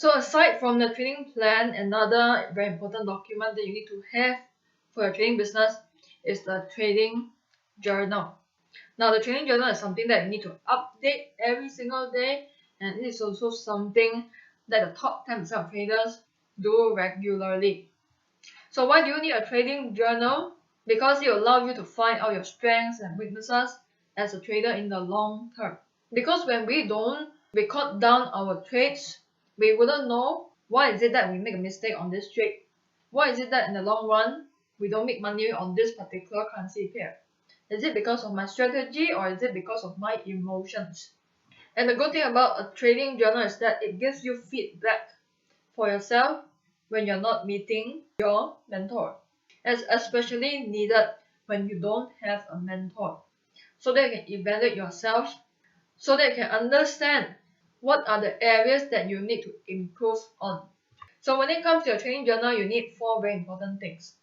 So aside from the trading plan, another very important document that you need to have for your trading business is the trading journal. Now, the trading journal is something that you need to update every single day, and it is also something that the top 10% of traders do regularly. So why do you need a trading journal? Because it will allow you to find out your strengths and weaknesses as a trader in the long term. Because when we don't record down our trades, we wouldn't know why is it that we make a mistake on this trade. Why is it that in the long run, we don't make money on this particular currency pair? Is it because of my strategy or is it because of my emotions? And the good thing about a trading journal is that it gives you feedback for yourself when you're not meeting your mentor. It's especially needed when you don't have a mentor, so that you can evaluate yourself, so that you can understand what are the areas that you need to improve on. So when it comes to your trading journal, you need 4 very important things.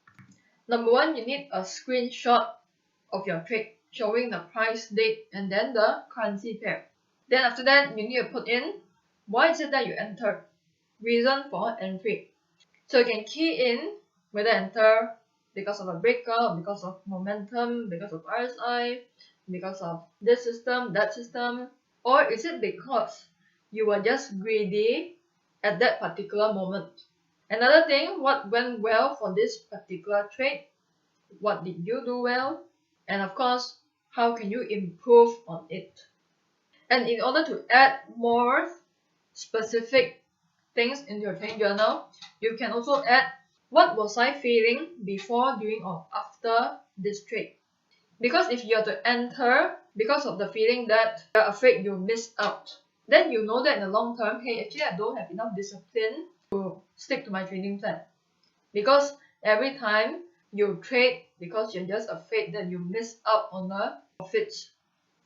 Number 1, you need a screenshot of your trade showing the price, date, and then the currency pair. Then after that, you need to put in why is it that you entered, reason for entry. So you can key in whether enter because of a breakout, because of momentum, because of RSI, because of this system, that system, or is it because you were just greedy at that particular moment. Another thing, what went well for this particular trade, what did you do well, and of course, how can you improve on it. And in order to add more specific things in your trading journal, you can also add what was I feeling before, during, or after this trade. Because if you are to enter because of the feeling that you're afraid you'll miss out, then you know that in the long term, hey, actually I don't have enough discipline to stick to my trading plan. Because every time you trade because you're just afraid that you miss out on the profits.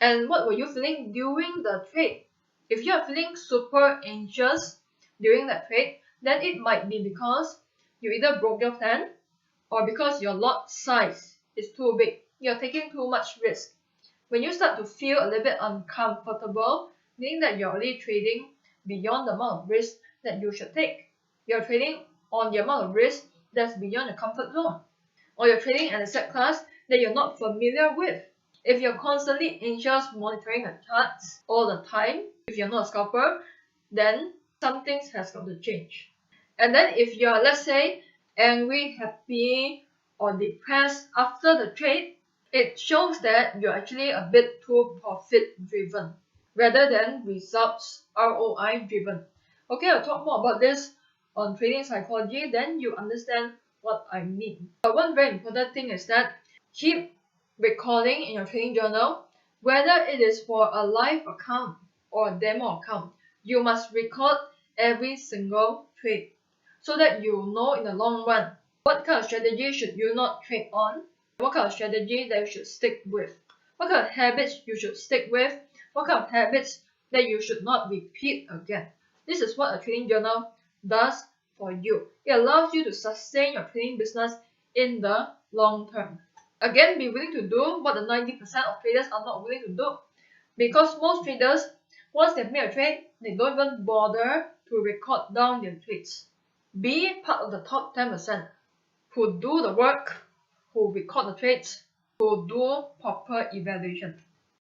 And what were you feeling during the trade? If you are feeling super anxious during that trade, then it might be because you either broke your plan or because your lot size is too big. You're taking too much risk. When you start to feel a little bit uncomfortable, meaning that you're already trading beyond the amount of risk that you should take. You're trading on the amount of risk that's beyond your comfort zone. Or you're trading an asset class that you're not familiar with. If you're constantly anxious monitoring the charts all the time, if you're not a scalper, then something has got to change. And then if you're, let's say, angry, happy, or depressed after the trade, it shows that you're actually a bit too profit driven rather than results ROI driven. Okay, I'll talk more about this on trading psychology, then you understand what I mean. But one very important thing is that keep recording in your trading journal, whether it is for a live account or a demo account, you must record every single trade so that you know in the long run what kind of strategy should you not trade on, what kind of strategy that you should stick with, what kind of habits you should stick with, what kind of habits that you should not repeat again. This is what a trading journal does for you. It allows you to sustain your trading business in the long term. Again, be willing to do what the 90% of traders are not willing to do. Because most traders, once they've made a trade, they don't even bother to record down their trades. Be part of the top 10% who do the work, who record the trades, who do proper evaluation.